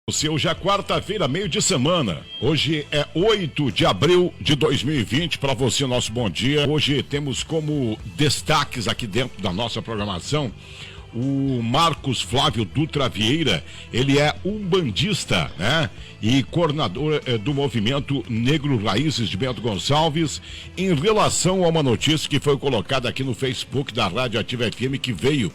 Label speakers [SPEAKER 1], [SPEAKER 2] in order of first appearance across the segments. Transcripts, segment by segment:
[SPEAKER 1] Hoje é quarta-feira, meio de semana. Hoje é 8 de abril de 2020. Para você, nosso bom dia. Hoje temos como destaques aqui dentro da nossa programação o Marcos Flávio Dutra Vieira. Ele é umbandista, né? E coordenador do movimento Negro Raízes de Bento Gonçalves, em relação a uma notícia que foi colocada aqui no Facebook da Rádio Ativa FM, que veio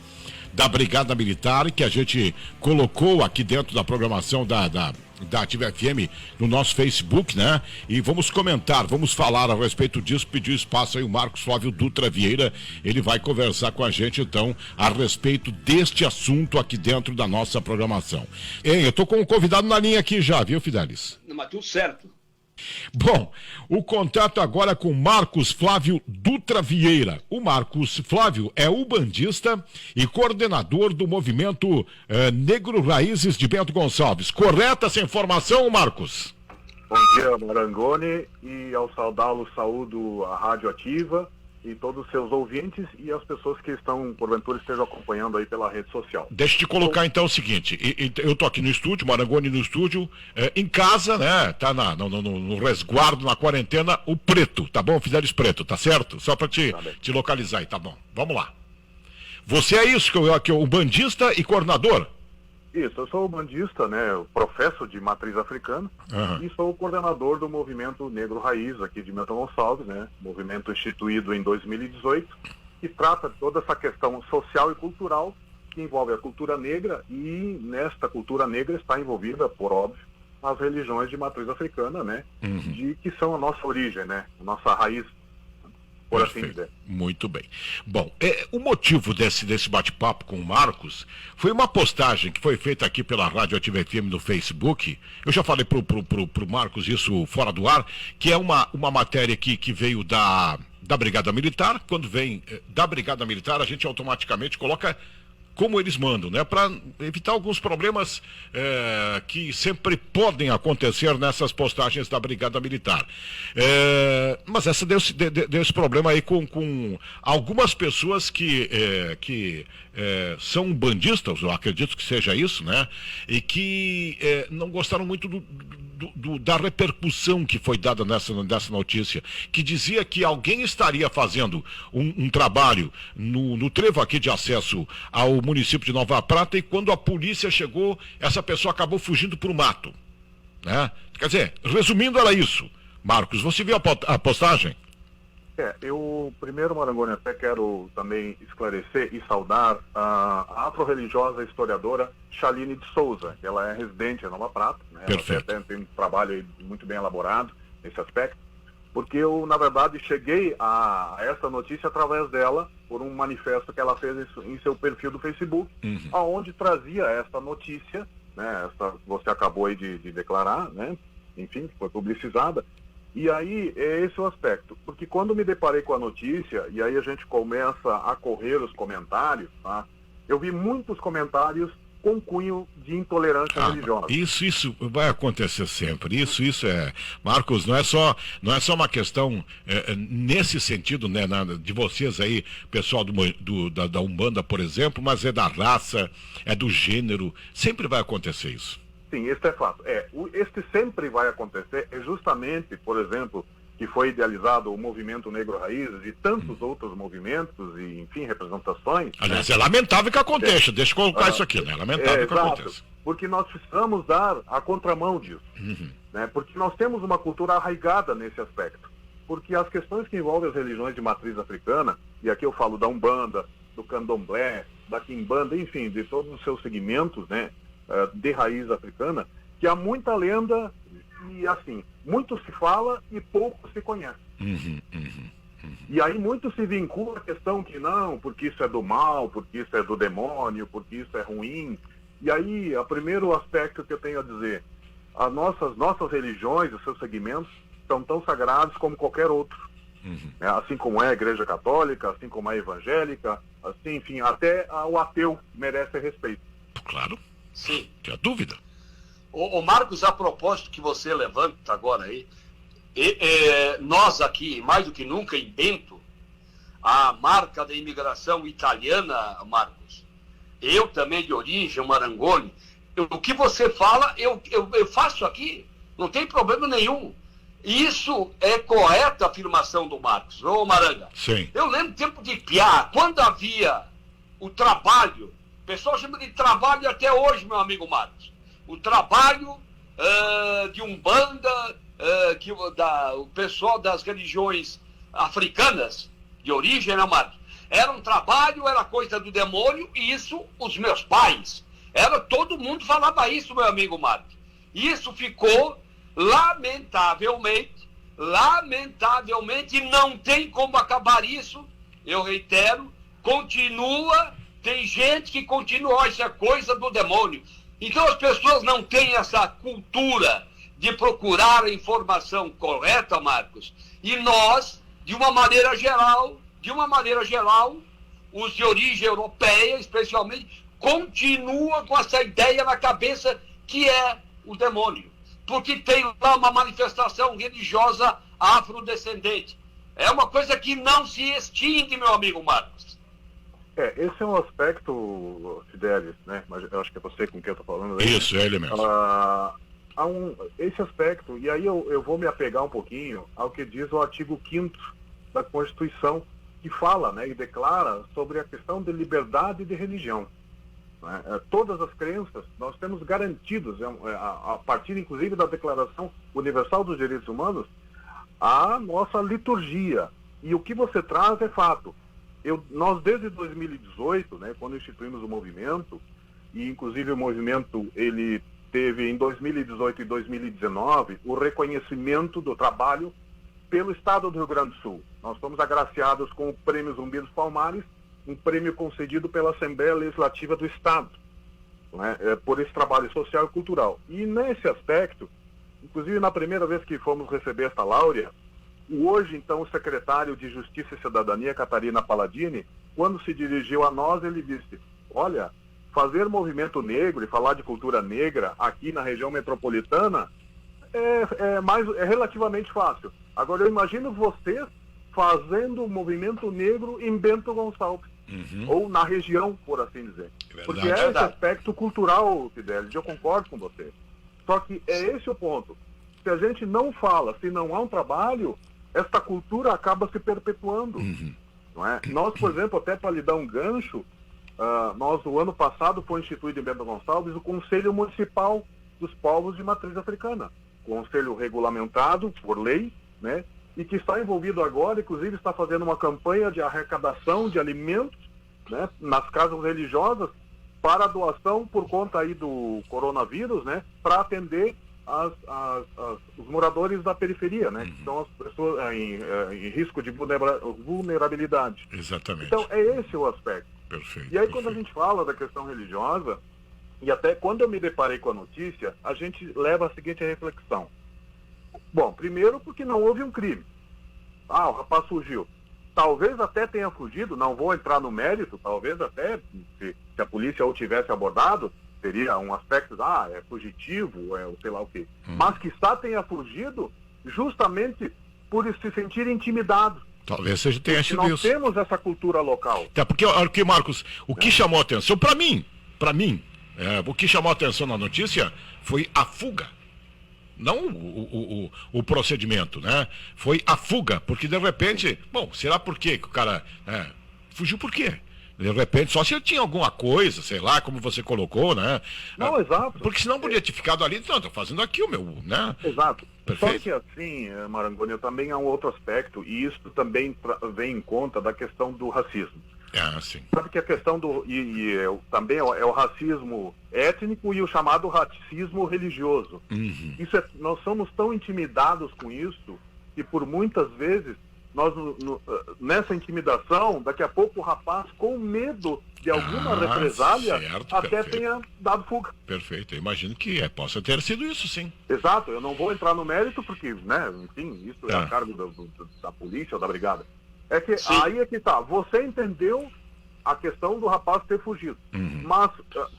[SPEAKER 1] da Brigada Militar, que a gente colocou aqui dentro da programação da Ativa FM no nosso Facebook, né? E vamos comentar, vamos falar a respeito disso, pedir espaço aí o Marcos Flávio Dutra Vieira, ele vai conversar com a gente então a respeito deste assunto aqui dentro da nossa programação. Ei, eu tô com um convidado na linha aqui já, viu, Fidelis?
[SPEAKER 2] Não, mas tudo certo.
[SPEAKER 1] Bom, o contato agora é com Marcos Flávio Dutra Vieira. O Marcos Flávio é umbandista e coordenador do movimento Negro Raízes de Bento Gonçalves. Correta essa informação, Marcos?
[SPEAKER 3] Bom dia, Marangoni, e ao saudá-lo saúdo a Rádio Ativa e todos os seus ouvintes e as pessoas que estão, porventura, estejam acompanhando aí pela rede social.
[SPEAKER 1] Deixa eu te colocar então o seguinte, eu tô aqui no estúdio, Marangoni no estúdio, em casa, né, tá no resguardo, na quarentena, o Preto, tá bom? Fidelis Preto, tá certo? Só pra te localizar aí, tá bom? Vamos lá. Você é isso, que é o bandista e coordenador?
[SPEAKER 3] Isso, eu sou bandista, né, eu professo de matriz africana, e sou o coordenador do movimento Negro Raiz aqui de Bento Gonçalves, né, movimento instituído em 2018, que trata de toda essa questão social e cultural que envolve a cultura negra, e nesta cultura negra está envolvida, por óbvio, as religiões de matriz africana, né, que são a nossa origem, né, a nossa raiz, por assim dizer.
[SPEAKER 1] Muito bem. Bom, o motivo desse bate-papo com o Marcos foi uma postagem que foi feita aqui pela Rádio Ativa FM no Facebook. Eu já falei pro Marcos isso fora do ar, que é uma matéria que veio da Brigada Militar. Quando vem da Brigada Militar, a gente automaticamente coloca como eles mandam, né? Para evitar alguns problemas que sempre podem acontecer nessas postagens da Brigada Militar. Mas essa deu esse problema aí com algumas pessoas que são bandistas, eu acredito que seja isso, né? E que não gostaram muito da repercussão que foi dada nessa notícia, que dizia que alguém estaria fazendo um trabalho no trevo aqui de acesso ao município de Nova Prata, e quando a polícia chegou, essa pessoa acabou fugindo para o mato, né? Quer dizer, resumindo, era isso. Marcos, você viu a postagem?
[SPEAKER 3] Eu primeiro, Marangoni, até quero também esclarecer e saudar a afro-religiosa historiadora Chaline de Souza, que ela é residente em Nova Prata, né?
[SPEAKER 1] Perfeito.
[SPEAKER 3] Ela tem um trabalho aí muito bem elaborado nesse aspecto, porque eu, na verdade, cheguei a essa notícia através dela, por um manifesto que ela fez em seu perfil do Facebook, aonde trazia essa notícia, né, essa que você acabou aí de declarar, né, enfim, foi publicizada. E aí, esse é o aspecto, porque quando me deparei com a notícia, e aí a gente começa a correr os comentários, tá, eu vi muitos comentários com cunho de intolerância religiosa.
[SPEAKER 1] Isso vai acontecer sempre. Isso é, Marcos, não é só uma questão nesse sentido, né, de vocês aí, pessoal da Umbanda, por exemplo, mas é da raça, é do gênero, sempre vai acontecer isso.
[SPEAKER 3] Sim, este é fato. Este sempre vai acontecer, é justamente, por exemplo, que foi idealizado o movimento Negro Raízes e tantos outros movimentos e, enfim, representações.
[SPEAKER 1] Aliás, né? É lamentável que aconteça, deixa eu colocar isso aqui, né? É lamentável que aconteça.
[SPEAKER 3] Porque nós precisamos dar a contramão disso, né? Porque nós temos uma cultura arraigada nesse aspecto. Porque as questões que envolvem as religiões de matriz africana, e aqui eu falo da Umbanda, do Candomblé, da Quimbanda, enfim, de todos os seus segmentos, né, de raiz africana, que há muita lenda e, assim, muito se fala e pouco se conhece. E aí muito se vincula a questão que não, porque isso é do mal, porque isso é do demônio, porque isso é ruim. E aí, o primeiro aspecto que eu tenho a dizer, as nossas religiões, os seus segmentos, são tão sagrados como qualquer outro. Assim como é a Igreja Católica, assim como é a evangélica, assim, enfim, até o ateu merece respeito.
[SPEAKER 1] Claro.
[SPEAKER 2] Sim.
[SPEAKER 1] Não há dúvida.
[SPEAKER 2] O Marcos, a propósito que você levanta agora aí, nós aqui, mais do que nunca, em Bento, a marca da imigração italiana, Marcos, eu também de origem, Marangoni, O que você fala, eu faço aqui, não tem problema nenhum. Isso é correta a afirmação do Marcos, ô Maranga.
[SPEAKER 1] Sim.
[SPEAKER 2] Eu lembro do tempo de Piá, quando havia o trabalho, o pessoal chama de trabalho até hoje, meu amigo Marcos. O trabalho de Umbanda, o pessoal das religiões africanas, de origem, né, Marcos? Era um trabalho, era coisa do demônio, e isso, os meus pais. Todo mundo falava isso, meu amigo Marcos. Isso ficou, lamentavelmente, não tem como acabar isso, eu reitero, continua, tem gente que continua, isso é coisa do demônio. Então as pessoas não têm essa cultura de procurar a informação correta, Marcos, e nós, de uma maneira geral, os de origem europeia, especialmente, continua com essa ideia na cabeça que é o demônio. Porque tem lá uma manifestação religiosa afrodescendente. É uma coisa que não se extingue, meu amigo Marcos.
[SPEAKER 3] Esse é um aspecto, Fidelis, né? Mas eu acho que é você com quem eu estou falando. Né?
[SPEAKER 1] Isso, é ele mesmo.
[SPEAKER 3] Esse aspecto, e aí eu vou me apegar um pouquinho ao que diz o artigo 5º da Constituição, que fala, né, e declara sobre a questão de liberdade de religião. Né? Todas as crenças nós temos garantidos, a partir inclusive da Declaração Universal dos Direitos Humanos, a nossa liturgia. E o que você traz é fato. Nós desde 2018, né, quando instituímos o movimento, e inclusive o movimento ele teve em 2018 e 2019 o reconhecimento do trabalho pelo Estado do Rio Grande do Sul. Nós fomos agraciados com o Prêmio Zumbi dos Palmares, um prêmio concedido pela Assembleia Legislativa do Estado, né, por esse trabalho social e cultural. E nesse aspecto, inclusive na primeira vez que fomos receber esta láurea, o hoje então secretário de Justiça e Cidadania, Catarina Palladini, quando se dirigiu a nós, ele disse: olha, fazer movimento negro e falar de cultura negra aqui na região metropolitana é relativamente fácil. Agora eu imagino vocês fazendo o movimento negro em Bento Gonçalves, ou na região, por assim dizer. Porque é esse aspecto cultural, Fidelis, eu concordo com você. Só que é esse o ponto. Se a gente não fala, se não há um trabalho, esta cultura acaba se perpetuando. Não é? Nós, por exemplo, até para lhe dar um gancho, nós, o ano passado, foi instituído em Bento Gonçalves o Conselho Municipal dos Povos de Matriz Africana. Conselho regulamentado por lei, né? E que está envolvido agora, inclusive está fazendo uma campanha de arrecadação de alimentos, né, nas casas religiosas para doação por conta aí do coronavírus, né, para atender os moradores da periferia, né, que são as pessoas em risco de vulnerabilidade.
[SPEAKER 1] Exatamente.
[SPEAKER 3] Então é esse o aspecto.
[SPEAKER 1] Perfeito.
[SPEAKER 3] E aí quando a gente fala da questão religiosa, e até quando eu me deparei com a notícia, a gente leva a seguinte reflexão. Bom, primeiro porque não houve um crime. O rapaz fugiu. Talvez até tenha fugido, não vou entrar no mérito, talvez até, se a polícia o tivesse abordado, seria um aspecto, é fugitivo, sei lá o quê. Mas quizá tenha fugido justamente por se sentir intimidado.
[SPEAKER 1] Talvez tenha sido
[SPEAKER 3] nós
[SPEAKER 1] isso.
[SPEAKER 3] Nós temos essa cultura local.
[SPEAKER 1] Tá, porque, Marcos, o que chamou a atenção, para mim, o que chamou a atenção na notícia foi a fuga. Não o procedimento, né? Foi a fuga, porque de repente, será por quê que o cara fugiu por quê? De repente, só se ele tinha alguma coisa, sei lá, como você colocou, né?
[SPEAKER 3] Não, exato.
[SPEAKER 1] Porque senão podia ter ficado ali, não, tô fazendo aqui o meu, né?
[SPEAKER 3] Exato.
[SPEAKER 1] Perfeito.
[SPEAKER 3] Só que assim, Marangoni, também há um outro aspecto, e isso também vem em conta da questão do racismo.
[SPEAKER 1] Sim.
[SPEAKER 3] Sabe que a questão também é o racismo étnico e o chamado racismo religioso. Nós somos tão intimidados com isso que por muitas vezes nós nessa intimidação, daqui a pouco o rapaz, com medo de alguma represália,
[SPEAKER 1] perfeito.
[SPEAKER 3] Tenha dado fuga.
[SPEAKER 1] Perfeito, eu imagino que possa ter sido isso, sim.
[SPEAKER 3] Exato, eu não vou entrar no mérito porque, né, enfim, isso é a cargo da polícia ou da brigada. É que aí é que tá, você entendeu a questão do rapaz ter fugido. Mas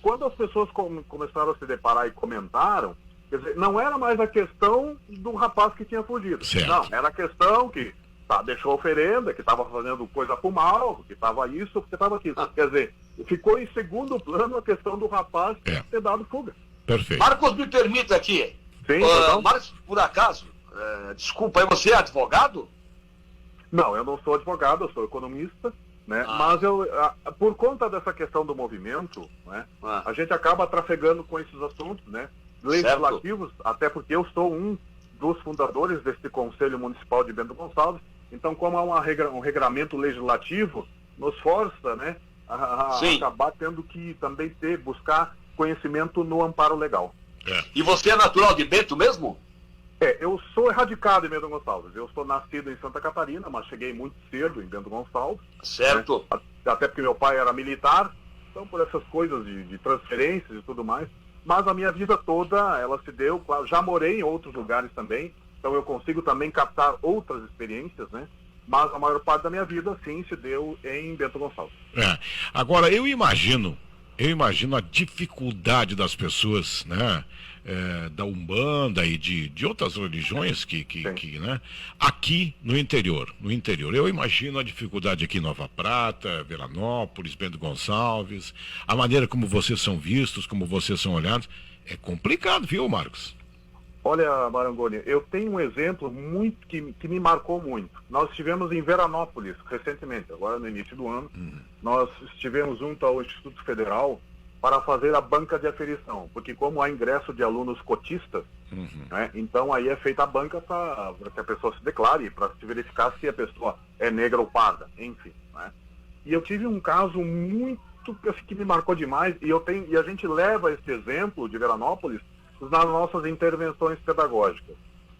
[SPEAKER 3] quando as pessoas começaram a se deparar e comentaram, quer dizer, não era mais a questão do rapaz que tinha fugido.
[SPEAKER 1] Certo.
[SPEAKER 3] Não, era a questão que deixou oferenda, que estava fazendo coisa pro mal, que estava isso, que estava aquilo. Quer dizer, ficou em segundo plano a questão do rapaz ter dado fuga.
[SPEAKER 1] Perfeito.
[SPEAKER 2] Marcos, me permita aqui.
[SPEAKER 3] Sim, então?
[SPEAKER 2] Marcos, por acaso, desculpa, você é advogado?
[SPEAKER 3] Não, eu não sou advogado, eu sou economista, né? Mas por conta dessa questão do movimento, né, a gente acaba trafegando com esses assuntos, né, legislativos, até porque eu sou um dos fundadores desse Conselho Municipal de Bento Gonçalves. Então, como há um regramento legislativo, nos força, né, a acabar tendo que também buscar conhecimento no amparo legal.
[SPEAKER 2] E você é natural de Bento mesmo?
[SPEAKER 3] Eu sou radicado em Bento Gonçalves. Eu sou nascido em Santa Catarina, mas cheguei muito cedo em Bento Gonçalves.
[SPEAKER 2] Certo.
[SPEAKER 3] Né? Até porque meu pai era militar, então por essas coisas de transferências e tudo mais. Mas a minha vida toda, ela se deu, já morei em outros lugares também, então eu consigo também captar outras experiências, né? Mas a maior parte da minha vida, sim, se deu em Bento Gonçalves.
[SPEAKER 1] Agora, eu imagino a dificuldade das pessoas, né? Da Umbanda e de outras religiões né? Aqui no interior. Eu imagino a dificuldade aqui em Nova Prata, Veranópolis, Bento Gonçalves, a maneira como vocês são vistos, como vocês são olhados. É complicado, viu, Marcos?
[SPEAKER 3] Olha, Marangoni, eu tenho um exemplo muito que me marcou muito. Nós estivemos em Veranópolis recentemente, agora no início do ano. Nós estivemos junto ao Instituto Federal para fazer a banca de aferição, porque como há ingresso de alunos cotistas, né, então aí é feita a banca para que a pessoa se declare, para se verificar se a pessoa é negra ou parda, enfim. Né? E eu tive um caso muito que me marcou demais, e a gente leva esse exemplo de Veranópolis nas nossas intervenções pedagógicas.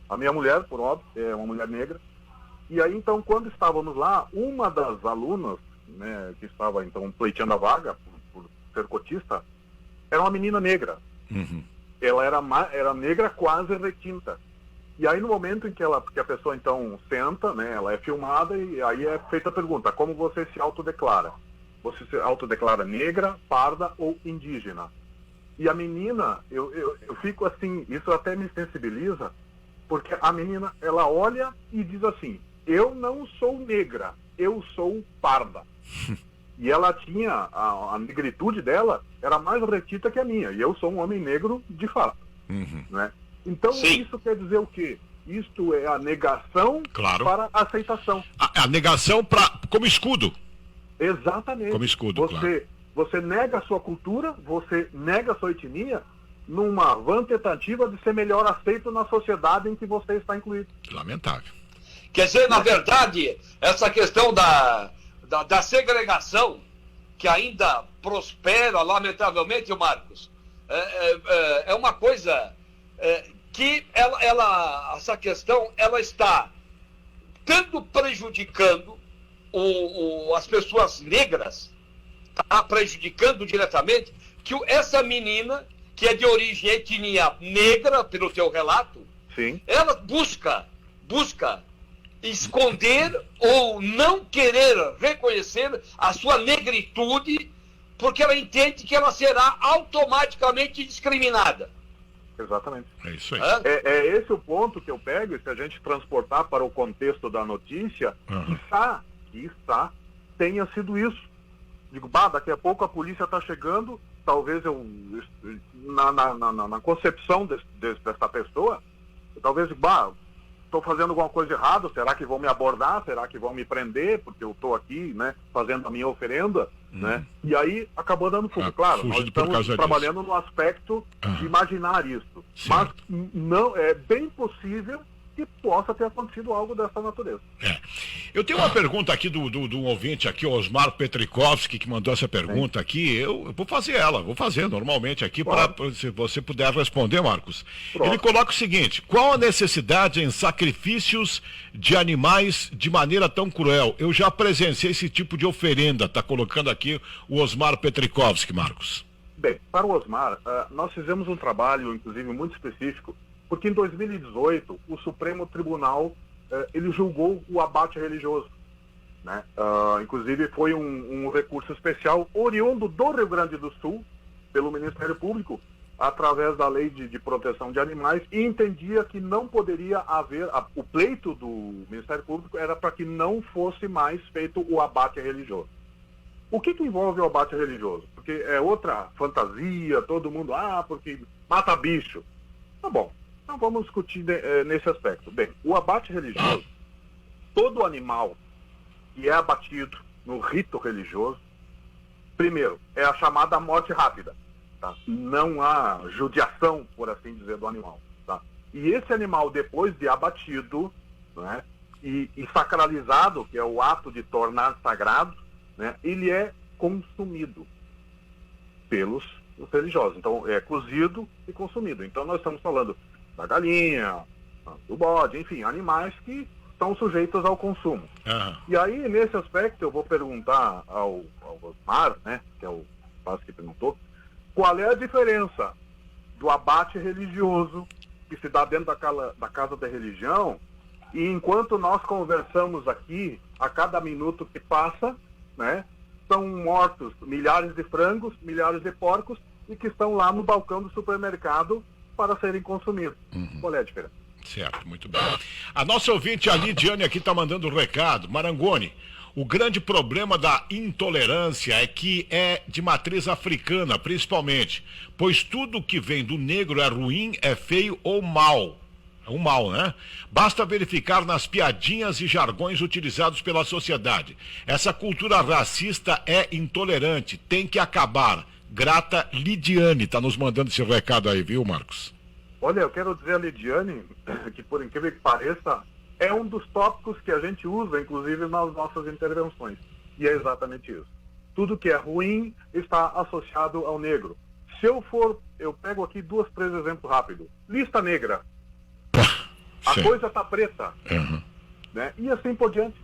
[SPEAKER 3] A minha mulher, por óbvio, é uma mulher negra, e aí então quando estávamos lá, uma das alunas, né, que estava então pleiteando a vaga, por ser cotista, era uma menina negra. Ela era negra quase retinta. E aí no momento em que a pessoa então senta, né, ela é filmada e aí é feita a pergunta: como você se autodeclara? Você se autodeclara negra, parda ou indígena? E a menina, eu fico assim, isso até me sensibiliza, porque a menina, ela olha e diz assim: eu não sou negra, eu sou parda. E ela tinha, a negritude dela era mais retita que a minha. E eu sou um homem negro de fato. Né? Então, isso quer dizer o quê? Isto é a negação para a aceitação.
[SPEAKER 1] A negação como escudo.
[SPEAKER 3] Exatamente.
[SPEAKER 1] Como escudo,
[SPEAKER 3] você nega a sua cultura, você nega a sua etnia, numa vã tentativa de ser melhor aceito na sociedade em que você está incluído.
[SPEAKER 1] Lamentável.
[SPEAKER 2] Quer dizer, na verdade, essa questão da segregação, que ainda prospera, lamentavelmente, Marcos, é uma coisa que essa questão ela está tanto prejudicando as pessoas negras, está prejudicando diretamente, que essa menina, que é de origem etnia negra, pelo teu relato, ela busca esconder ou não querer reconhecer a sua negritude, porque ela entende que ela será automaticamente discriminada.
[SPEAKER 3] Exatamente.
[SPEAKER 1] É isso aí.
[SPEAKER 3] É esse o ponto que eu pego, e se a gente transportar para o contexto da notícia, quiçá tenha sido isso. Digo, daqui a pouco a polícia está chegando, talvez na concepção dessa pessoa, talvez, estou fazendo alguma coisa errada, será que vão me abordar, será que vão me prender, porque eu estou aqui, né, fazendo a minha oferenda, né? E aí acabou dando fuga. Claro, nós estamos trabalhando no aspecto de imaginar isso. Mas não, é bem possível que possa ter acontecido algo dessa natureza.
[SPEAKER 1] Eu tenho uma pergunta aqui do ouvinte aqui, Osmar Petrikovski, que mandou essa pergunta aqui. Eu vou fazer normalmente aqui, se você puder responder, Marcos. Ele coloca o seguinte: qual a necessidade em sacrifícios de animais de maneira tão cruel? Eu já presenciei esse tipo de oferenda, está colocando aqui o Osmar Petrikovski, Marcos.
[SPEAKER 3] Bem, para o Osmar, nós fizemos um trabalho, inclusive, muito específico, porque em 2018 o Supremo Tribunal ele julgou o abate religioso, né? Inclusive foi um recurso especial oriundo do Rio Grande do Sul pelo Ministério Público através da Lei de Proteção de Animais, e entendia que não poderia haver, o pleito do Ministério Público era para que não fosse mais feito o abate religioso. O que envolve o abate religioso? Porque é outra fantasia, todo mundo, porque mata bicho. Tá bom, então vamos discutir nesse aspecto. Bem, o abate religioso, todo animal que é abatido no rito religioso, primeiro, é a chamada morte rápida. Tá? Não há judiação, por assim dizer, do animal. Tá? E esse animal, depois de abatido, né, e sacralizado, que é o ato de tornar sagrado, né, ele é consumido pelos religiosos. Então, é cozido e consumido. Então, nós estamos falando da galinha, do bode, enfim, animais que estão sujeitos ao consumo.
[SPEAKER 1] Uhum.
[SPEAKER 3] E aí, nesse aspecto, eu vou perguntar ao Osmar, né, que é o rapaz que perguntou, qual é a diferença do abate religioso que se dá dentro da casa da religião, e enquanto nós conversamos aqui, a cada minuto que passa, né, são mortos milhares de frangos, milhares de porcos, e que estão lá no balcão do supermercado para serem consumidos. Qual é a diferença?
[SPEAKER 1] Certo, muito bem. A nossa ouvinte, a Lidiane, aqui está mandando um recado. Marangoni, o grande problema da intolerância é que é de matriz africana, principalmente, pois tudo que vem do negro é ruim, é feio ou mal. É um mal, né? Basta verificar nas piadinhas e jargões utilizados pela sociedade. Essa cultura racista é intolerante, tem que acabar. Grata Lidiane, está nos mandando esse recado aí, viu, Marcos?
[SPEAKER 3] Olha, eu quero dizer a Lidiane, que por incrível que pareça, é um dos tópicos que a gente usa, inclusive, nas nossas intervenções. E é exatamente isso. Tudo que é ruim está associado ao negro. Se eu pego aqui 2, 3 exemplos rápidos. Lista negra. A coisa está preta.
[SPEAKER 1] Uhum.
[SPEAKER 3] Né? E assim por diante.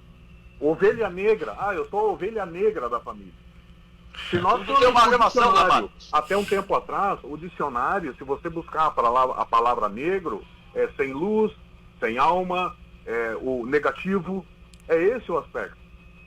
[SPEAKER 3] Ovelha negra. Eu sou a ovelha negra da família. Se nós
[SPEAKER 2] tem uma relação, né,
[SPEAKER 3] até um tempo atrás, o dicionário, se você buscar a palavra negro, é sem luz, sem alma, o negativo, é esse o aspecto.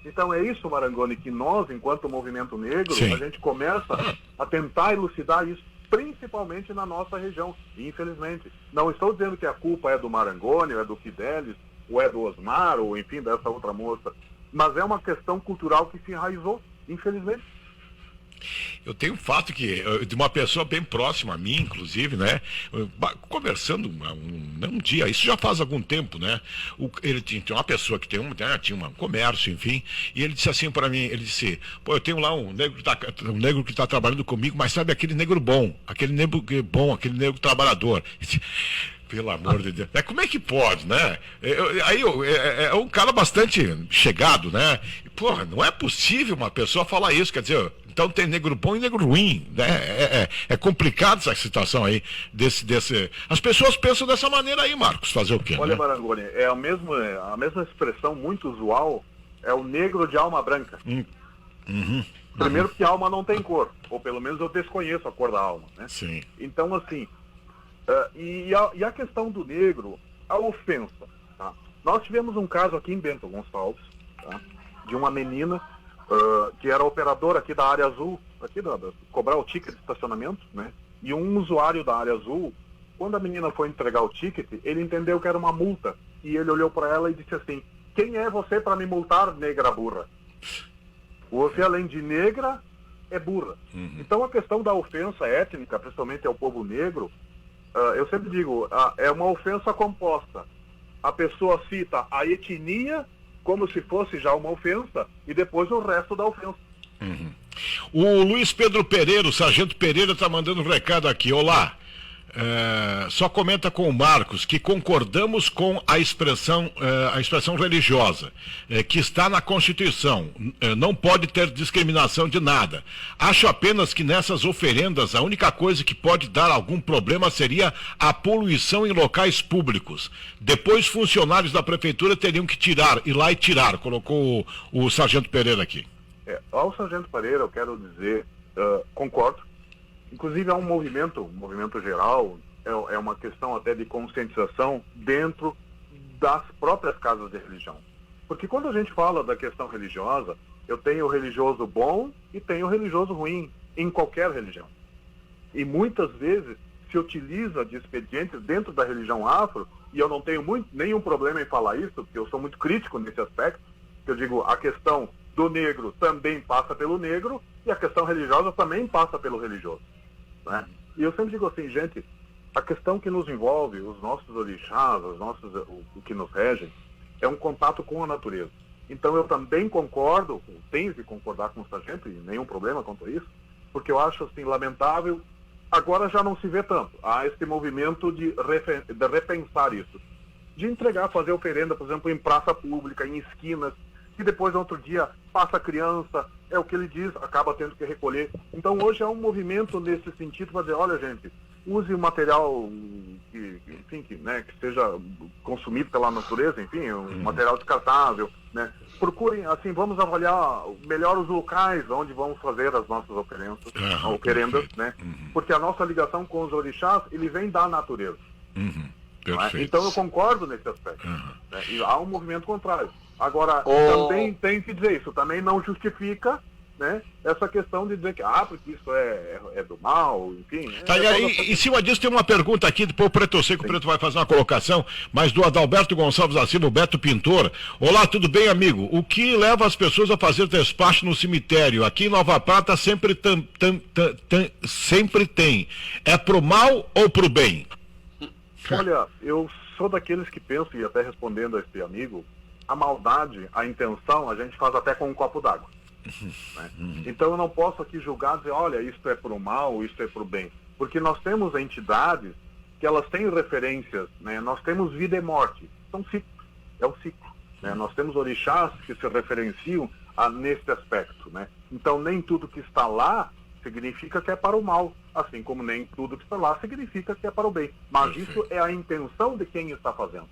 [SPEAKER 3] Então é isso, Marangoni, que nós, enquanto movimento negro,
[SPEAKER 1] Sim,
[SPEAKER 3] a gente começa a tentar elucidar isso, principalmente na nossa região, infelizmente. Não estou dizendo que a culpa é do Marangoni, ou é do Fidelis, ou é do Osmar, ou enfim, dessa outra moça, mas é uma questão cultural que se enraizou, infelizmente.
[SPEAKER 1] Eu tenho um fato de uma pessoa bem próxima a mim, inclusive, né? Conversando um dia, isso já faz algum tempo, né? Ele tinha uma pessoa que tinha um comércio, enfim, e ele disse assim para mim, ele disse, pô, eu tenho lá um negro que tá trabalhando comigo, mas sabe aquele negro bom, aquele negro trabalhador. Pelo amor de Deus. Como é que pode, né? É um cara bastante chegado, né? Porra, não é possível uma pessoa falar isso, quer dizer, então tem negro bom e negro ruim, né? É complicado essa situação aí, As pessoas pensam dessa maneira aí, Marcos, fazer o quê?
[SPEAKER 3] Olha,
[SPEAKER 1] né?
[SPEAKER 3] Marangoni, a mesma expressão muito usual, é o negro de alma branca. Primeiro que a alma não tem cor, ou pelo menos eu desconheço a cor da alma, né?
[SPEAKER 1] Sim.
[SPEAKER 3] Então, assim, e a questão do negro, a ofensa, tá? Nós tivemos um caso aqui em Bento Gonçalves, tá? De uma menina que era operadora aqui da área azul, aqui da cobrar o ticket de estacionamento, né? E um usuário da área azul, quando a menina foi entregar o ticket, ele entendeu que era uma multa, e ele olhou para ela e disse assim, quem é você para me multar, negra burra? Você, além de negra, é burra. Então a questão da ofensa étnica, principalmente ao povo negro, eu sempre digo, é uma ofensa composta. A pessoa cita a etnia como se fosse já uma ofensa, e depois o resto da ofensa.
[SPEAKER 1] O Luiz Pedro Pereira, o Sargento Pereira, está mandando um recado aqui. Olá, só comenta com o Marcos que concordamos com a expressão religiosa, que está na Constituição. Não pode ter discriminação de nada. Acho apenas que nessas oferendas a única coisa que pode dar algum problema seria a poluição em locais públicos. Depois funcionários da prefeitura teriam que ir lá e tirar, colocou o Sargento Pereira aqui.
[SPEAKER 3] Ao Sargento Pereira eu quero dizer, concordo. Inclusive é um movimento geral, é uma questão até de conscientização dentro das próprias casas de religião. Porque quando a gente fala da questão religiosa, eu tenho o religioso bom e tenho o religioso ruim, em qualquer religião. E muitas vezes se utiliza de expedientes dentro da religião afro, e eu não tenho nenhum problema em falar isso, porque eu sou muito crítico nesse aspecto, que eu digo, a questão do negro também passa pelo negro, e a questão religiosa também passa pelo religioso. Né? E eu sempre digo assim, gente, a questão que nos envolve, os nossos orixás, o que nos regem, é um contato com a natureza. Então eu também concordo, tenho que concordar com o sargento, e nenhum problema quanto a isso, porque eu acho assim, lamentável, agora já não se vê tanto, há esse movimento de repensar isso, de entregar, fazer oferenda, por exemplo, em praça pública, em esquinas, que depois, outro dia, passa a criança, é o que ele diz, acaba tendo que recolher. Então hoje há um movimento nesse sentido para dizer, olha gente, use o material que seja consumido pela natureza, enfim, um material descartável, né? Procurem, assim, vamos avaliar melhor os locais onde vamos fazer as nossas oferendas, né? Porque a nossa ligação com os orixás, ele vem da natureza.
[SPEAKER 1] Perfeito.
[SPEAKER 3] Então eu concordo nesse aspecto. Né? E há um movimento contrário. Agora, também tem que dizer, isso também não justifica, né, essa questão de dizer que, porque isso é do mal, enfim.
[SPEAKER 1] Tá, e aí, em cima disso tem uma pergunta aqui, depois o Preto, eu sei que o Preto vai fazer uma colocação, mas do Adalberto Gonçalves da Silva, o Beto Pintor. Olá, tudo bem, amigo? O que leva as pessoas a fazer despacho no cemitério? Aqui em Nova Prata sempre tem. É pro mal ou pro bem?
[SPEAKER 3] Olha, eu sou daqueles que pensam, e até respondendo a esse amigo, a maldade, a intenção, a gente faz até com um copo d'água. Né? Então eu não posso aqui julgar, dizer, olha, isso é pro mal, isso é pro bem. Porque nós temos entidades que elas têm referências, né? Nós temos vida e morte, são ciclos, é um ciclo. Né? Nós temos orixás que se referenciam nesse aspecto. Né? Então nem tudo que está lá significa que é para o mal, assim como nem tudo que está lá significa que é para o bem. Mas isso é a intenção de quem está fazendo.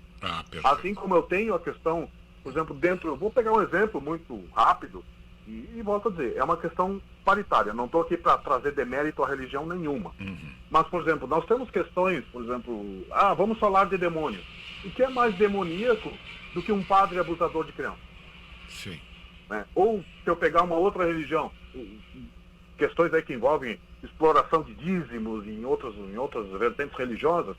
[SPEAKER 3] Assim como eu tenho a questão, por exemplo, eu vou pegar um exemplo muito rápido, e volto a dizer, é uma questão paritária, não estou aqui para trazer demérito a religião nenhuma. Mas, por exemplo, nós temos questões, por exemplo, vamos falar de demônio. O que é mais demoníaco do que um padre abusador de criança?
[SPEAKER 1] Sim.
[SPEAKER 3] Né? Ou, se eu pegar uma outra religião, questões aí que envolvem exploração de dízimos em outras vertentes religiosas,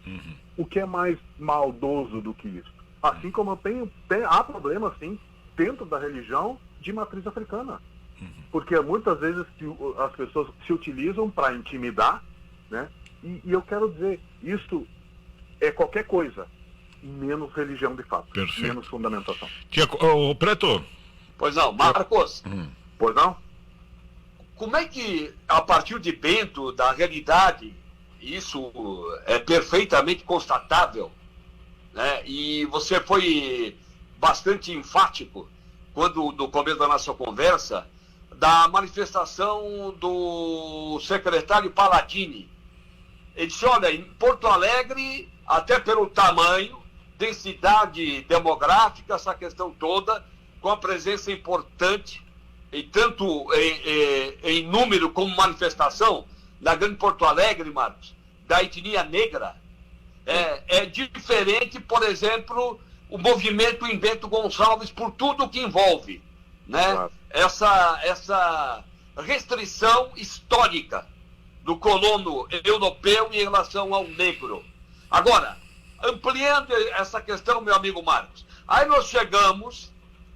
[SPEAKER 3] o que é mais maldoso do que isso? Assim como há problemas, sim, dentro da religião de matriz africana. Porque muitas vezes as pessoas se utilizam para intimidar, né? E eu quero dizer, isso é qualquer coisa, menos religião de fato, menos fundamentação.
[SPEAKER 1] Preto?
[SPEAKER 2] Pois não, Marcos.
[SPEAKER 3] Pois não?
[SPEAKER 2] Como é que, a partir de Bento, da realidade, isso é perfeitamente constatável, né? E você foi bastante enfático quando, no começo da nossa conversa, da manifestação do secretário Palladini. Ele disse, olha, em Porto Alegre, até pelo tamanho, densidade demográfica, essa questão toda, com a presença importante, e tanto em número como manifestação, na Grande Porto Alegre, Marcos, da etnia negra, é diferente, por exemplo, o movimento em Bento Gonçalves, por tudo que envolve, né? Claro. Essa restrição histórica do colono europeu em relação ao negro. Agora, ampliando essa questão, meu amigo Marcos, aí nós chegamos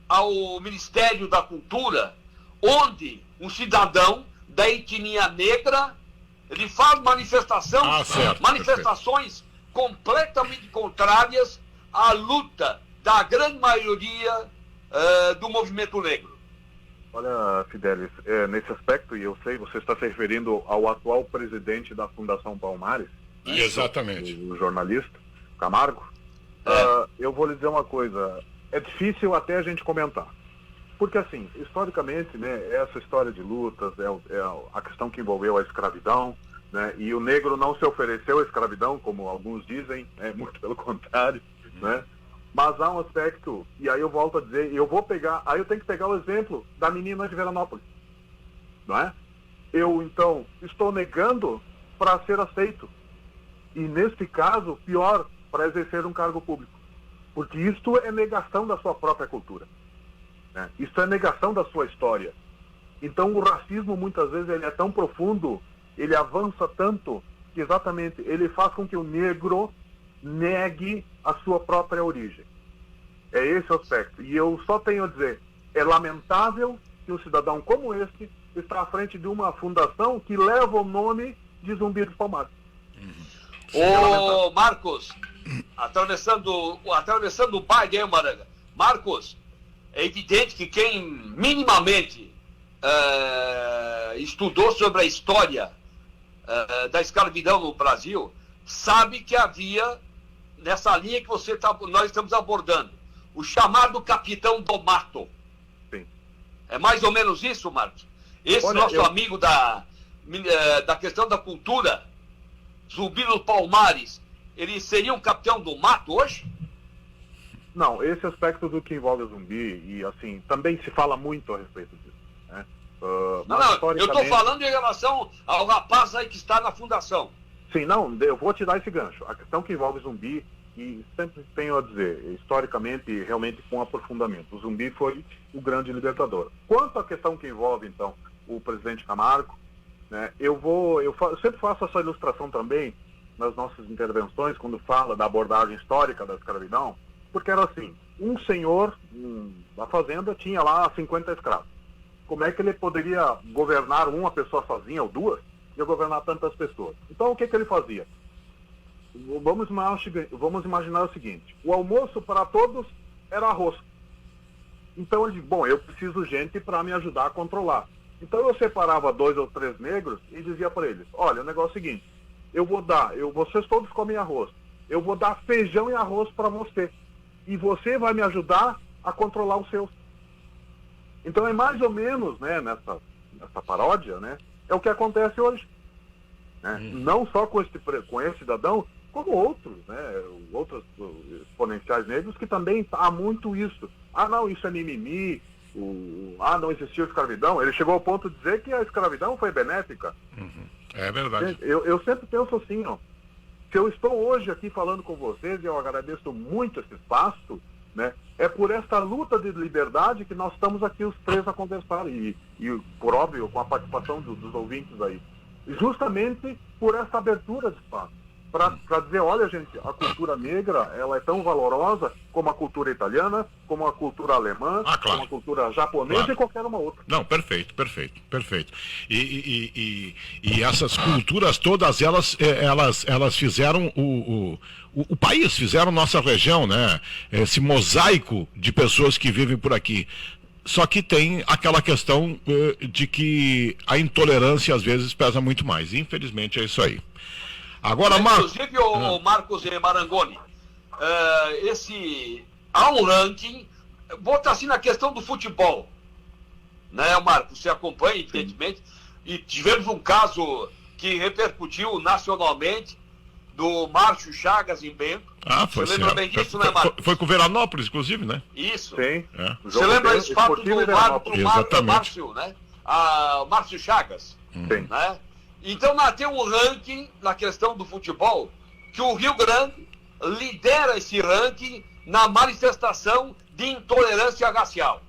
[SPEAKER 2] ao Ministério da Cultura, onde um cidadão da etnia negra, ele faz manifestações completamente contrárias à luta da grande maioria do movimento negro.
[SPEAKER 3] Olha, Fidelis, nesse aspecto, e eu sei, você está se referindo ao atual presidente da Fundação Palmares.
[SPEAKER 1] Exatamente.
[SPEAKER 3] O jornalista, Camargo. Eu vou lhe dizer uma coisa, é difícil até a gente comentar. Porque, assim, historicamente, né, essa história de lutas é a questão que envolveu a escravidão, né, e o negro não se ofereceu à escravidão, como alguns dizem, muito pelo contrário, né? Mas há um aspecto, e aí eu volto a dizer, aí eu tenho que pegar o exemplo da menina de Veranópolis, não é? Eu, então, estou negando para ser aceito. E, nesse caso, pior, para exercer um cargo público. Porque isto é negação da sua própria cultura. Né? Isso é negação da sua história. Então, o racismo, muitas vezes, ele é tão profundo, ele avança tanto, que exatamente ele faz com que o negro negue a sua própria origem. É esse o aspecto. E eu só tenho a dizer, é lamentável que um cidadão como este está à frente de uma fundação que leva o nome de Zumbi dos Palmares.
[SPEAKER 2] Ô, Marcos, atravessando o baile, hein, Maranga? Marcos, é evidente que quem minimamente estudou sobre a história da escravidão no Brasil sabe que havia, nessa linha que nós estamos abordando, o chamado Capitão do Mato.
[SPEAKER 3] Sim.
[SPEAKER 2] É mais ou menos isso, Marcos? Esse
[SPEAKER 3] Olha,
[SPEAKER 2] nosso amigo da questão da cultura, Zumbi dos Palmares, ele seria um capitão do mato hoje?
[SPEAKER 3] Não, esse aspecto do que envolve o zumbi, e assim, também se fala muito a respeito disso. Né?
[SPEAKER 2] Eu estou falando em relação ao rapaz aí que está na fundação.
[SPEAKER 3] Sim, não, eu vou te dar esse gancho. A questão que envolve zumbi, e sempre tenho a dizer, historicamente e realmente com aprofundamento, o zumbi foi o grande libertador. Quanto à questão que envolve, então, o presidente Camargo, né, eu sempre faço essa ilustração também nas nossas intervenções, quando fala da abordagem histórica da escravidão, porque era assim, um senhor da fazenda tinha lá 50 escravos. Como é que ele poderia governar uma pessoa sozinha ou duas? Ia governar tantas pessoas. Então o que ele fazia? Vamos imaginar o seguinte, o almoço para todos era arroz. Então ele disse, bom, eu preciso de gente para me ajudar a controlar. Então eu separava 2 ou 3 negros e dizia para eles, olha, o negócio é o seguinte, vocês todos comem arroz, eu vou dar feijão e arroz para você, e você vai me ajudar a controlar os seus. Então é mais ou menos, né, nessa paródia, né, é o que acontece hoje. Né? Não só com esse cidadão, como outros, né, outros exponenciais negros que também há muito isso. Ah, não, isso é mimimi, não existiu escravidão. Ele chegou ao ponto de dizer que a escravidão foi benéfica.
[SPEAKER 1] É verdade.
[SPEAKER 3] Gente, eu sempre penso assim, ó, se eu estou hoje aqui falando com vocês, e eu agradeço muito esse espaço, né, é por essa luta de liberdade que nós estamos aqui os três a conversar, e por óbvio, com a participação dos ouvintes aí. Justamente por essa abertura de espaço. Para dizer, olha, gente, a cultura negra, ela é tão valorosa como a cultura italiana, como a cultura alemã,
[SPEAKER 1] claro,
[SPEAKER 3] como a cultura japonesa, claro, e qualquer uma outra.
[SPEAKER 1] Não, perfeito. E essas culturas todas, elas fizeram o país, fizeram nossa região, né? Esse mosaico de pessoas que vivem por aqui. Só que tem aquela questão de que a intolerância às vezes pesa muito mais. Infelizmente é isso aí. Agora,
[SPEAKER 2] inclusive, o Marcos e Marangoni, há um ranking, bota assim na questão do futebol, né, Marcos? Você acompanha, evidentemente, e tivemos um caso que repercutiu nacionalmente do Márcio Chagas em Bento.
[SPEAKER 1] Foi
[SPEAKER 2] Você lembra bem disso, né, Marcos?
[SPEAKER 1] Foi com o Veranópolis, inclusive, né?
[SPEAKER 2] Isso.
[SPEAKER 3] Sim.
[SPEAKER 2] Você lembra esse fato do Márcio, né? Márcio Chagas.
[SPEAKER 3] Sim.
[SPEAKER 2] Né? Então, tem um ranking na questão do futebol, que o Rio Grande lidera esse ranking na manifestação de intolerância racial.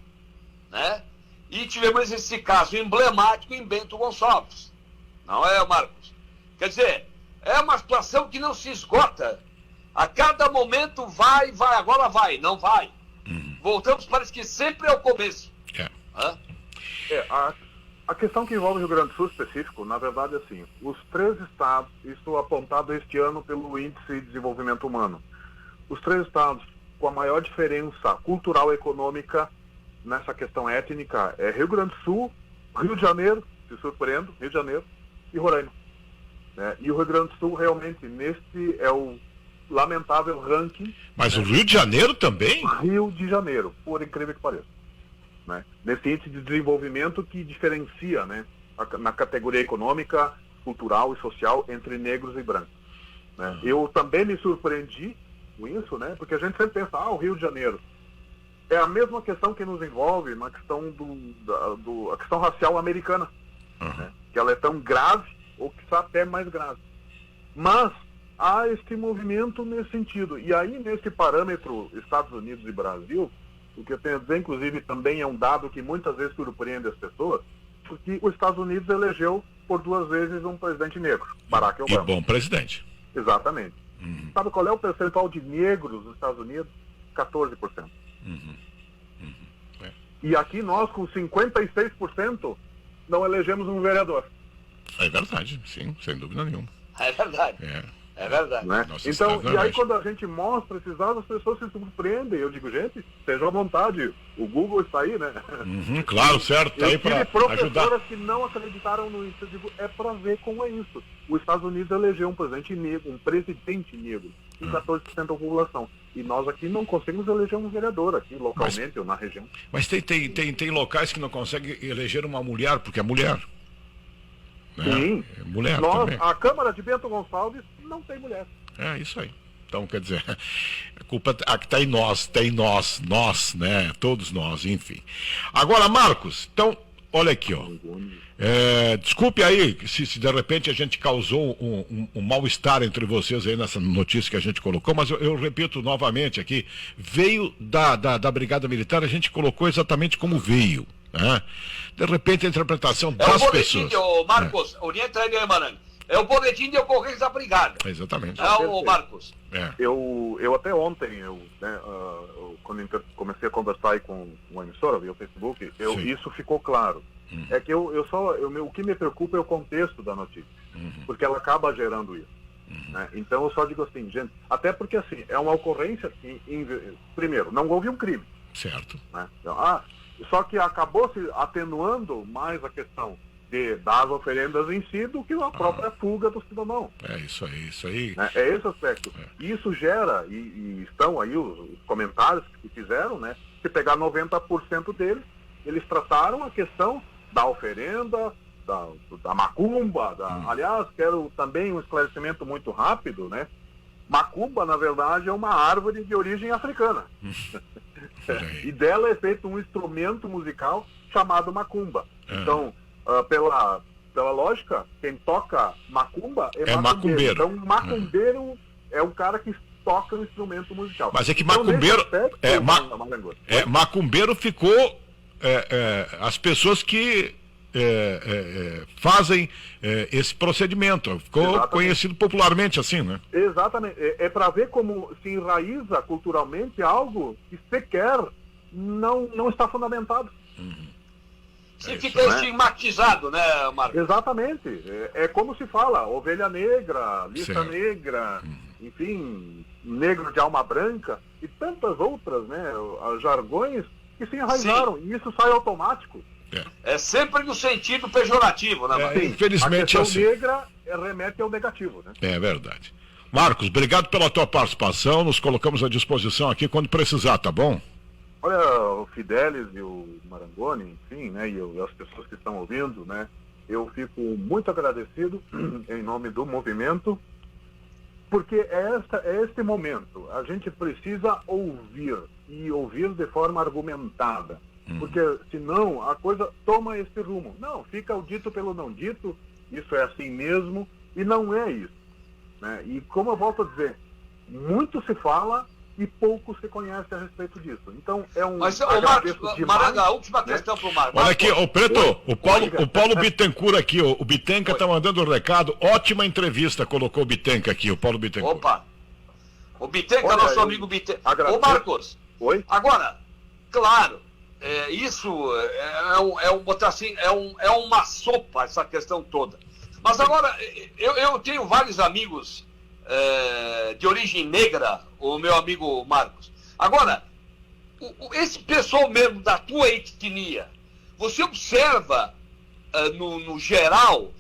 [SPEAKER 2] Né? E tivemos esse caso emblemático em Bento Gonçalves. Não é, Marcos? Quer dizer, é uma situação que não se esgota. A cada momento agora vai, não vai. Voltamos, parece que sempre é o começo.
[SPEAKER 3] A questão que envolve o Rio Grande do Sul específico, na verdade, é assim, os 3 estados, isso apontado este ano pelo Índice de Desenvolvimento Humano, os 3 estados com a maior diferença cultural e econômica nessa questão étnica é Rio Grande do Sul, Rio de Janeiro, se surpreendo, Rio de Janeiro e Roraima. Né? E o Rio Grande do Sul realmente, neste é o lamentável ranking.
[SPEAKER 1] Mas, né? O Rio de Janeiro também?
[SPEAKER 3] Rio de Janeiro, por incrível que pareça. Né? Nesse índice de desenvolvimento que diferencia, né, na categoria econômica, cultural e social entre negros e brancos. Né? Eu também me surpreendi com isso, né, porque a gente sempre pensa, o Rio de Janeiro. É a mesma questão que nos envolve na questão a questão racial americana, né, que ela é tão grave, ou que está até mais grave. Mas há este movimento nesse sentido. E aí, nesse parâmetro Estados Unidos e Brasil, o que eu tenho a dizer, inclusive, também é um dado que muitas vezes surpreende as pessoas, porque os Estados Unidos elegeu por 2 vezes um presidente negro, Barack Obama.
[SPEAKER 1] E bom presidente.
[SPEAKER 3] Exatamente. Sabe qual é o percentual de negros nos Estados Unidos? 14%. E aqui nós, com 56%, não elegemos um vereador.
[SPEAKER 1] É verdade, sim, sem dúvida nenhuma.
[SPEAKER 2] É verdade. É verdade.
[SPEAKER 3] Né?
[SPEAKER 1] Nossa,
[SPEAKER 3] Então,
[SPEAKER 1] isso é
[SPEAKER 3] e aí
[SPEAKER 1] verdade.
[SPEAKER 3] quando a gente mostra esses dados, as pessoas se surpreendem. Eu digo, gente, sejam à vontade, o Google está aí, né?
[SPEAKER 1] Uhum, claro, certo, tá
[SPEAKER 3] Eu
[SPEAKER 1] aí
[SPEAKER 3] tive
[SPEAKER 1] para ajudar.
[SPEAKER 3] professoras que não acreditaram nisso. Eu digo, é para ver como é isso. Os Estados Unidos elegeu um presidente negro, em 14% da população. E nós aqui não conseguimos eleger um vereador aqui, localmente ou na região.
[SPEAKER 1] Mas tem locais que não conseguem eleger uma mulher, porque é mulher. Né?
[SPEAKER 3] Sim.
[SPEAKER 1] É mulher
[SPEAKER 3] Nós,
[SPEAKER 1] também.
[SPEAKER 3] a Câmara de Bento Gonçalves não tem mulher.
[SPEAKER 1] É isso aí. Então, quer dizer, a culpa está em nós, né? Todos nós, enfim. Agora, Marcos, então, olha aqui, ó. Desculpe aí se de repente a gente causou um mal-estar entre vocês aí nessa notícia que a gente colocou, mas eu repito novamente aqui, veio da Brigada Militar, a gente colocou exatamente como veio. Né? De repente a interpretação das
[SPEAKER 2] o
[SPEAKER 1] pessoas.
[SPEAKER 2] boletim, Marcos, orienta ele, Maranhão. É o boletim de ocorrência da Brigada.
[SPEAKER 1] Exatamente.
[SPEAKER 2] O Marcos.
[SPEAKER 3] Eu até ontem, quando comecei a conversar aí com a emissora, via Facebook, isso ficou claro. É que o que me preocupa é o contexto da notícia, porque ela acaba gerando isso. Né? Então eu só digo assim, gente, até porque assim, é uma ocorrência que, primeiro, não houve um crime.
[SPEAKER 1] Certo.
[SPEAKER 3] Né? Então, só que acabou se atenuando mais a questão das oferendas em si do que a própria fuga do cidadão.
[SPEAKER 1] É isso aí.
[SPEAKER 3] Né? É esse aspecto. E isso gera, e estão aí os comentários que fizeram, né? Se pegar 90% deles, eles trataram a questão da oferenda, da macumba. Aliás, quero também um esclarecimento muito rápido, né? Macumba, na verdade, é uma árvore de origem africana. E dela é feito um instrumento musical chamado macumba. Então, pela lógica, quem toca macumba é macumbeiro. Então, macumbeiro é um cara que toca um instrumento musical.
[SPEAKER 1] Mas é que macumbeiro... macumbeiro ficou... as pessoas que fazem esse procedimento. Ficou Exatamente. Conhecido popularmente assim, né?
[SPEAKER 3] Exatamente. É para ver como se enraiza culturalmente algo que sequer não está fundamentado.
[SPEAKER 2] Se fica estigmatizado, né, Marcos?
[SPEAKER 3] Exatamente. É como se fala, ovelha negra, lista negra, enfim, negro de alma branca e tantas outras, né, jargões que se enraizaram. E isso sai automático.
[SPEAKER 2] É sempre no sentido pejorativo, né, Marcos?
[SPEAKER 1] Infelizmente
[SPEAKER 3] a questão negra remete ao negativo, né?
[SPEAKER 1] É verdade. Marcos, obrigado pela tua participação. Nos colocamos à disposição aqui quando precisar, tá bom?
[SPEAKER 3] Olha, o Fidelis e o Marangoni, enfim, né, e as pessoas que estão ouvindo, né, eu fico muito agradecido em nome do movimento, porque é este momento. A gente precisa ouvir, e ouvir de forma argumentada, porque senão a coisa toma esse rumo. Não, fica o dito pelo não dito, isso é assim mesmo, e não é isso. Né? E como eu volto a dizer, muito se fala e pouco se conhece a respeito disso. Então, é um...
[SPEAKER 2] Mas, Marcos, Maranga, a última questão para o Marcos.
[SPEAKER 1] Olha aqui, Preto, o Paulo Bittencourt aqui, o Bitenca está mandando um recado. Ótima entrevista, colocou o Bitenca aqui, o Paulo Bittencourt.
[SPEAKER 2] Opa! O Bitenca, nosso amigo Bitenca. Ô, Marcos,
[SPEAKER 3] Oi?
[SPEAKER 2] Agora, claro, isso é uma sopa, essa questão toda. Mas agora, eu tenho vários amigos de origem negra, o meu amigo Marcos. Agora, esse pessoal mesmo da tua etnia, você observa, no geral,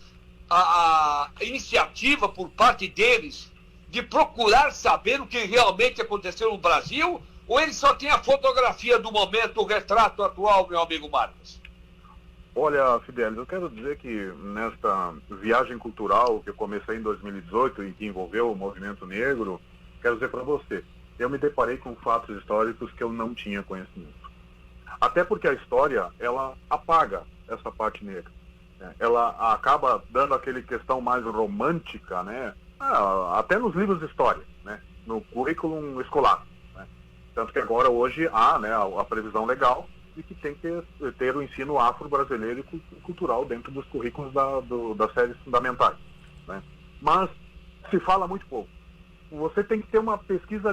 [SPEAKER 2] a iniciativa por parte deles de procurar saber o que realmente aconteceu no Brasil, ou eles só têm a fotografia do momento, o retrato atual, meu amigo Marcos?
[SPEAKER 3] Olha, Fidelis, eu quero dizer que nesta viagem cultural que eu comecei em 2018 e que envolveu o movimento negro, quero dizer para você, eu me deparei com fatos históricos que eu não tinha conhecimento. Até porque a história, ela apaga essa parte negra. Né? Ela acaba dando aquele questão mais romântica, né? Até nos livros de história, né? No currículo escolar. Né? Tanto que agora, hoje, há, né, a previsão legal de que tem que ter o ensino afro-brasileiro e cultural dentro dos currículos das séries fundamentais. Né? Mas se fala muito pouco. Você tem que ter uma pesquisa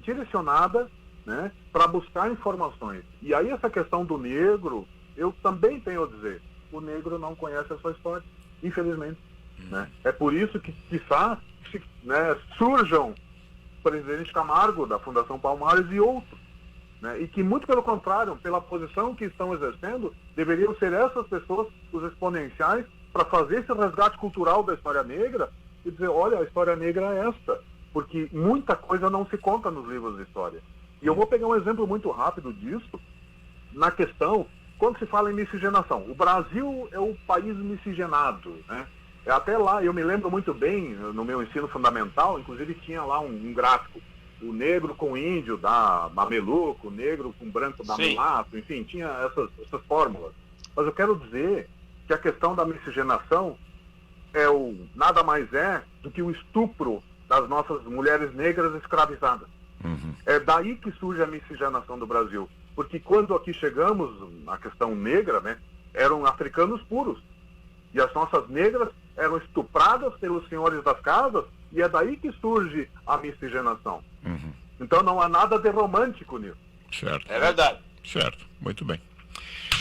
[SPEAKER 3] direcionada, né, para buscar informações. E aí essa questão do negro, eu também tenho a dizer, o negro não conhece a sua história. infelizmente. Né? É por isso que, quiçá, né, surjam o presidente Camargo, da Fundação Palmares, e outros. Né? E que, muito pelo contrário, pela posição que estão exercendo, deveriam ser essas pessoas os exponenciais para fazer esse resgate cultural da história negra e dizer, olha, a história negra é esta. Porque muita coisa não se conta nos livros de história. E eu vou pegar um exemplo muito rápido disso, na questão, quando se fala em miscigenação. O Brasil é o país miscigenado, né? Até lá, eu me lembro muito bem, no meu ensino fundamental, inclusive tinha lá um gráfico, o negro com o índio da mameluco, o negro com o branco da mulato, enfim, tinha essas fórmulas. Mas eu quero dizer que a questão da miscigenação nada mais é do que o estupro das nossas mulheres negras escravizadas. É daí que surge a miscigenação do Brasil. Porque quando aqui chegamos, na questão negra, né, eram africanos puros. E as nossas negras eram estupradas pelos senhores das casas, e é daí que surge a miscigenação. Então não há nada de romântico nisso.
[SPEAKER 1] Certo.
[SPEAKER 2] É verdade.
[SPEAKER 1] Certo, muito bem.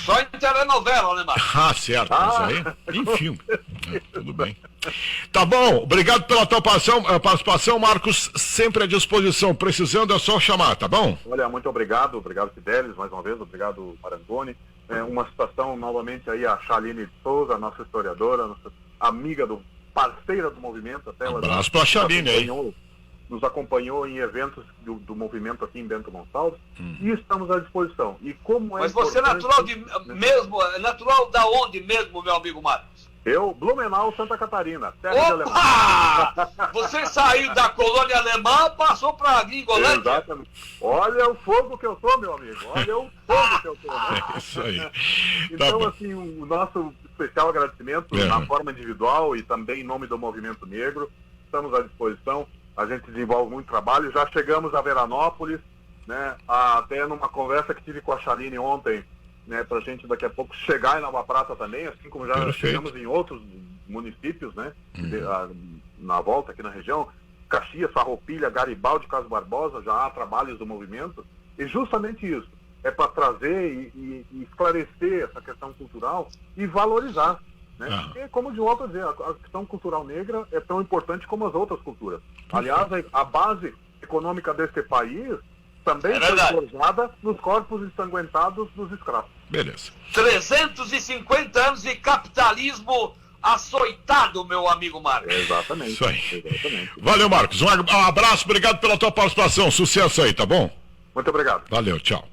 [SPEAKER 2] Só em telenovela, né, Marcos?
[SPEAKER 1] Ah, certo, isso aí em filme. Tudo bem. Tá bom, obrigado pela tua participação, Marcos, sempre à disposição. Precisando é só chamar, tá bom?
[SPEAKER 3] Olha, muito obrigado Fidelis, mais uma vez, obrigado Marangoni. Uma citação novamente aí a Chaline de Souza, nossa historiadora, nossa amiga, parceira do movimento. Até ela
[SPEAKER 1] abraço pra Chaline aí.
[SPEAKER 3] Nos acompanhou em eventos do movimento aqui em Bento Gonçalves, e estamos à disposição. E como
[SPEAKER 2] Mas você é natural natural da onde mesmo, meu amigo Marcos?
[SPEAKER 3] Eu, Blumenau, Santa Catarina, terra de
[SPEAKER 2] Opa! Você saiu da colônia alemã, passou para a Gringolândia.
[SPEAKER 3] Exatamente. Olha o fogo que eu sou, meu amigo. Olha o fogo que eu sou. Né?
[SPEAKER 1] É isso aí.
[SPEAKER 3] Então,
[SPEAKER 1] Tá
[SPEAKER 3] assim, o nosso especial agradecimento na forma individual e também em nome do Movimento Negro. Estamos à disposição. A gente desenvolve muito trabalho. Já chegamos a Veranópolis, né? Até numa conversa que tive com a Chaline ontem, né? Para a gente daqui a pouco chegar em Nova Prata também, assim como já chegamos em outros municípios, né? Na volta aqui na região. Caxias, Farroupilha, Garibaldi, Carlos Barbosa, já há trabalhos do movimento. E justamente isso. É para trazer e esclarecer essa questão cultural e valorizar. Né? E como de volta a dizer, a questão cultural negra é tão importante como as outras culturas. Aliás, a base econômica deste país também foi forjada nos corpos ensanguentados dos escravos.
[SPEAKER 1] Beleza.
[SPEAKER 2] 350 anos de capitalismo açoitado, meu amigo Marcos.
[SPEAKER 3] Exatamente.
[SPEAKER 1] Isso aí.
[SPEAKER 3] Exatamente.
[SPEAKER 1] Valeu, Marcos. Um abraço, obrigado pela tua participação. Sucesso aí, tá bom?
[SPEAKER 3] Muito obrigado.
[SPEAKER 1] Valeu, tchau.